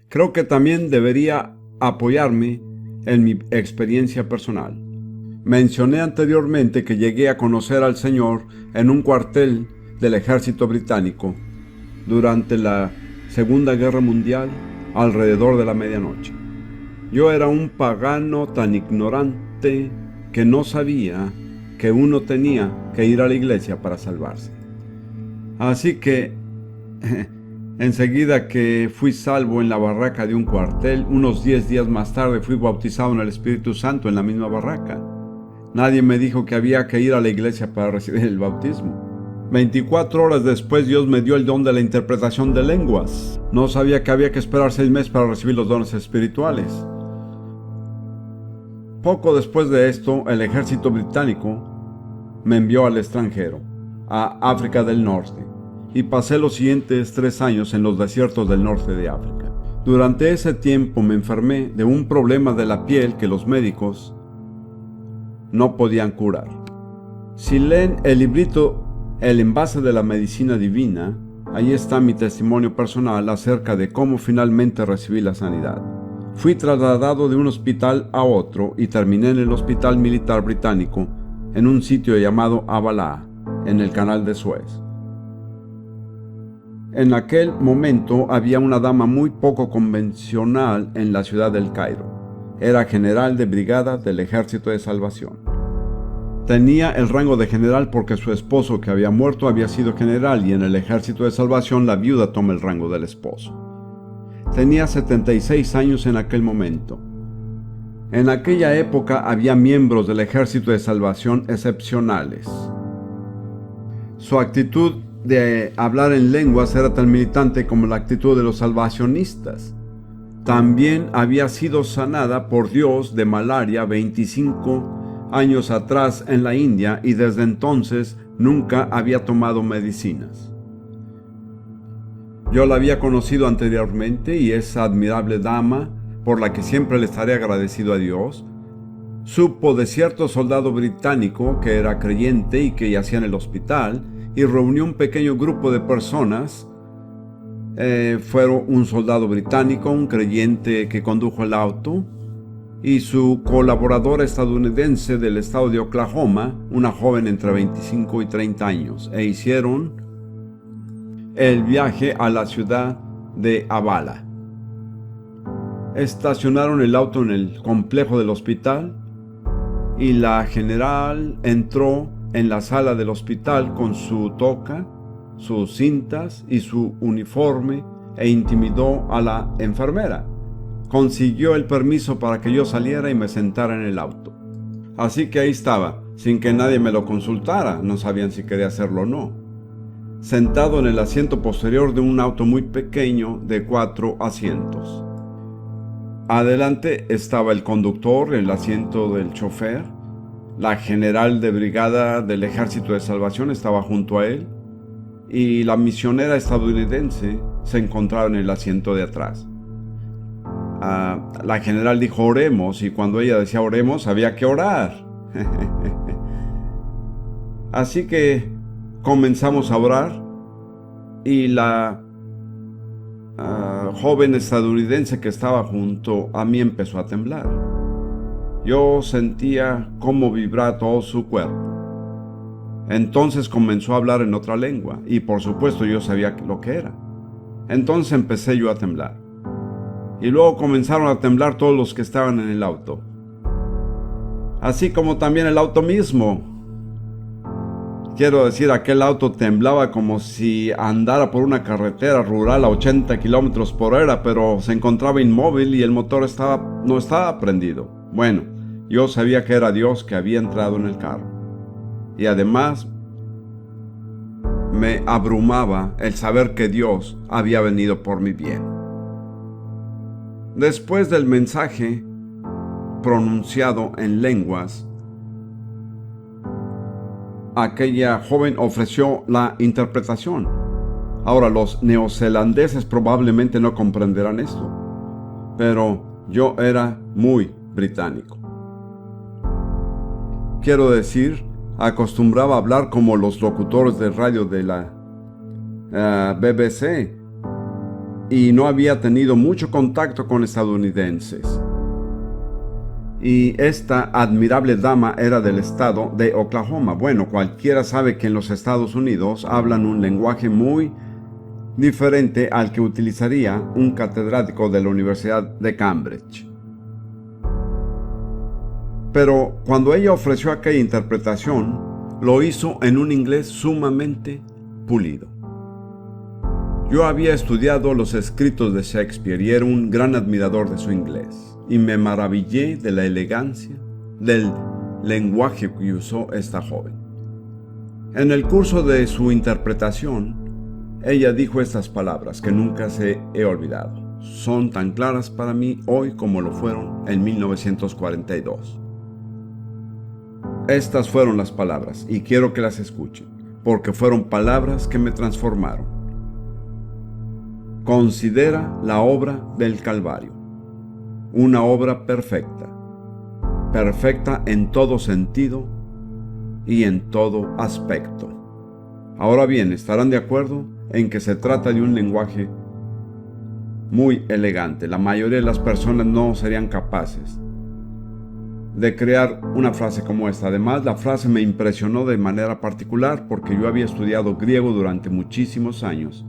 Creo que también debería apoyarme en mi experiencia personal. Mencioné anteriormente que llegué a conocer al Señor en un cuartel del ejército británico durante la Segunda Guerra Mundial alrededor de la medianoche. Yo era un pagano tan ignorante que no sabía que uno tenía que ir a la iglesia para salvarse. Así que enseguida que fui salvo en la barraca de un cuartel, unos 10 días más tarde fui bautizado en el Espíritu Santo en la misma barraca. Nadie me dijo que había que ir a la iglesia para recibir el bautismo. 24 horas después Dios me dio el don de la interpretación de lenguas. No sabía que había que esperar 6 meses para recibir los dones espirituales. Poco después de esto, el ejército británico me envió al extranjero, a África del Norte, y pasé los siguientes 3 años en los desiertos del norte de África. Durante ese tiempo me enfermé de un problema de la piel que los médicos no podían curar. Si leen el librito El envase de la medicina divina, ahí está mi testimonio personal acerca de cómo finalmente recibí la sanidad. Fui trasladado de un hospital a otro y terminé en el hospital militar británico en un sitio llamado Abalá, en el canal de Suez. En aquel momento había una dama muy poco convencional en la ciudad del Cairo. Era general de brigada del Ejército de Salvación. Tenía el rango de general porque su esposo que había muerto había sido general y en el Ejército de Salvación la viuda toma el rango del esposo. Tenía 76 años en aquel momento. En aquella época había miembros del Ejército de Salvación excepcionales. Su actitud de hablar en lenguas era tan militante como la actitud de los salvacionistas. También había sido sanada por Dios de malaria 25 años atrás en la India y desde entonces nunca había tomado medicinas. Yo la había conocido anteriormente y esa admirable dama, por la que siempre le estaré agradecido a Dios, supo de cierto soldado británico que era creyente y que yacía en el hospital y reunió un pequeño grupo de personas. Fueron un soldado británico, un creyente que condujo el auto, y su colaboradora estadounidense del estado de Oklahoma, una joven entre 25 y 30 años, e hicieron el viaje a la ciudad de Abalá. Estacionaron el auto en el complejo del hospital y la general entró en la sala del hospital con su toca, sus cintas y su uniforme e intimidó a la enfermera. Consiguió el permiso para que yo saliera y me sentara en el auto. Así que ahí estaba, sin que nadie me lo consultara, no sabían si quería hacerlo o no. Sentado en el asiento posterior de un auto muy pequeño de 4 asientos. Adelante estaba el conductor, el asiento del chofer. La general de brigada del Ejército de Salvación estaba junto a él. Y la misionera estadounidense se encontraba en el asiento de atrás. La general dijo oremos y cuando ella decía oremos había que orar. Así que comenzamos a orar y la joven estadounidense que estaba junto a mí empezó a temblar. Yo sentía cómo vibraba todo su cuerpo. Entonces comenzó a hablar en otra lengua y por supuesto yo sabía lo que era. Entonces empecé yo a temblar. Y luego comenzaron a temblar todos los que estaban en el auto. Así como también el auto mismo. Quiero decir, aquel auto temblaba como si andara por una carretera rural a 80 kilómetros por hora, pero se encontraba inmóvil y el motor no estaba prendido. Bueno, yo sabía que era Dios que había entrado en el carro. Y además me abrumaba el saber que Dios había venido por mi bien. Después del mensaje pronunciado en lenguas, aquella joven ofreció la interpretación. Ahora, los neozelandeses probablemente no comprenderán esto, pero yo era muy británico. Quiero decir, acostumbraba a hablar como los locutores de radio de la BBC. y no había tenido mucho contacto con estadounidenses. Y esta admirable dama era del estado de Oklahoma. Bueno, cualquiera sabe que en los Estados Unidos hablan un lenguaje muy diferente al que utilizaría un catedrático de la Universidad de Cambridge. Pero cuando ella ofreció aquella interpretación, lo hizo en un inglés sumamente pulido. Yo había estudiado los escritos de Shakespeare y era un gran admirador de su inglés, y me maravillé de la elegancia del lenguaje que usó esta joven. En el curso de su interpretación, ella dijo estas palabras que nunca se he olvidado. Son tan claras para mí hoy como lo fueron en 1942. Estas fueron las palabras, y quiero que las escuchen, porque fueron palabras que me transformaron. Considera la obra del Calvario, una obra perfecta, perfecta en todo sentido y en todo aspecto. Ahora bien, estarán de acuerdo en que se trata de un lenguaje muy elegante. La mayoría de las personas no serían capaces de crear una frase como esta. Además, la frase me impresionó de manera particular porque yo había estudiado griego durante muchísimos años.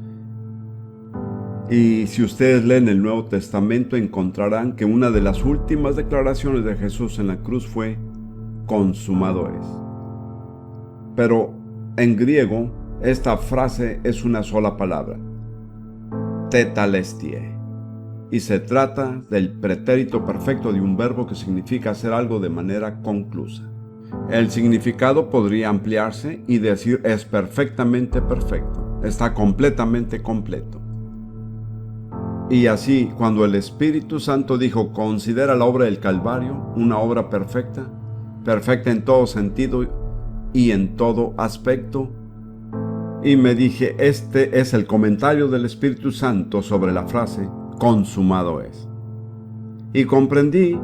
Y si ustedes leen el Nuevo Testamento, encontrarán que una de las últimas declaraciones de Jesús en la cruz fue: consumado es. Pero en griego, esta frase es una sola palabra: tetelestai, y se trata del pretérito perfecto de un verbo que significa hacer algo de manera conclusa. El significado podría ampliarse y decir es perfectamente perfecto, está completamente completo. Y así, cuando el Espíritu Santo dijo: considera la obra del Calvario una obra perfecta, perfecta en todo sentido y en todo aspecto, y me dije, este es el comentario del Espíritu Santo sobre la frase consumado es. Y comprendí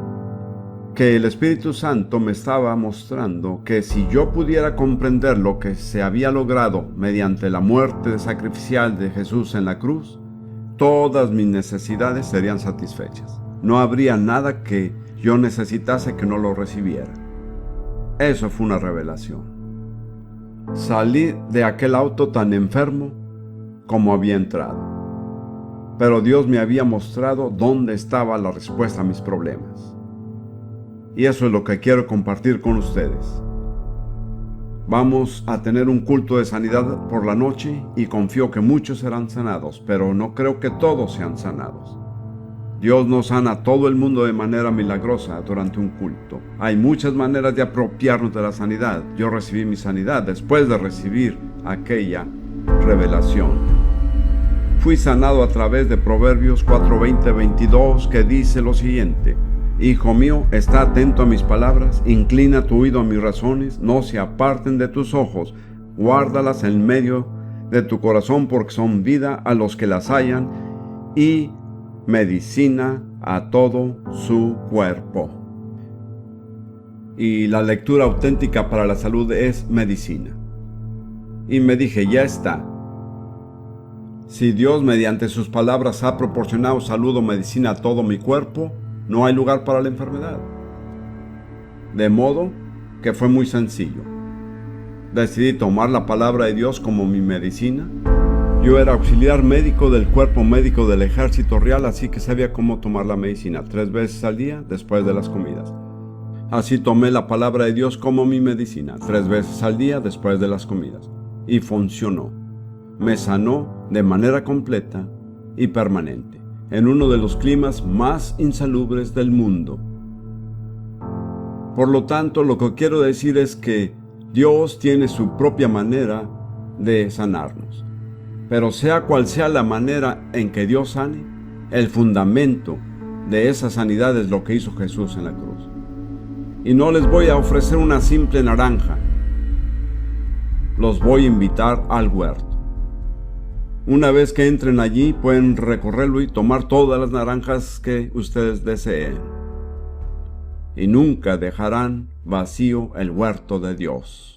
que el Espíritu Santo me estaba mostrando que si yo pudiera comprender lo que se había logrado mediante la muerte sacrificial de Jesús en la cruz, todas mis necesidades serían satisfechas. No habría nada que yo necesitase que no lo recibiera. Eso fue una revelación. Salí de aquel auto tan enfermo como había entrado. Pero Dios me había mostrado dónde estaba la respuesta a mis problemas. Y eso es lo que quiero compartir con ustedes. Vamos a tener un culto de sanidad por la noche y confío que muchos serán sanados, pero no creo que todos sean sanados. Dios no sana a todo el mundo de manera milagrosa durante un culto. Hay muchas maneras de apropiarnos de la sanidad. Yo recibí mi sanidad después de recibir aquella revelación. Fui sanado a través de Proverbios 4:20-22, que dice lo siguiente: Hijo mío, está atento a mis palabras, inclina tu oído a mis razones, no se aparten de tus ojos, guárdalas en medio de tu corazón, porque son vida a los que las hallan y medicina a todo su cuerpo. Y la lectura auténtica para la salud es medicina. Y me dije, ya está. Si Dios mediante sus palabras ha proporcionado salud o medicina a todo mi cuerpo, no hay lugar para la enfermedad. De modo que fue muy sencillo. Decidí tomar la palabra de Dios como mi medicina. Yo era auxiliar médico del cuerpo médico del Ejército Real, así que sabía cómo tomar la medicina 3 veces al día después de las comidas. Así tomé la palabra de Dios como mi medicina 3 veces al día después de las comidas. Y funcionó. Me sanó de manera completa y permanente, en uno de los climas más insalubres del mundo. Por lo tanto, lo que quiero decir es que Dios tiene su propia manera de sanarnos. Pero sea cual sea la manera en que Dios sane, el fundamento de esa sanidad es lo que hizo Jesús en la cruz. Y no les voy a ofrecer una simple naranja. Los voy a invitar al huerto. Una vez que entren allí, pueden recorrerlo y tomar todas las naranjas que ustedes deseen. Y nunca dejarán vacío el huerto de Dios.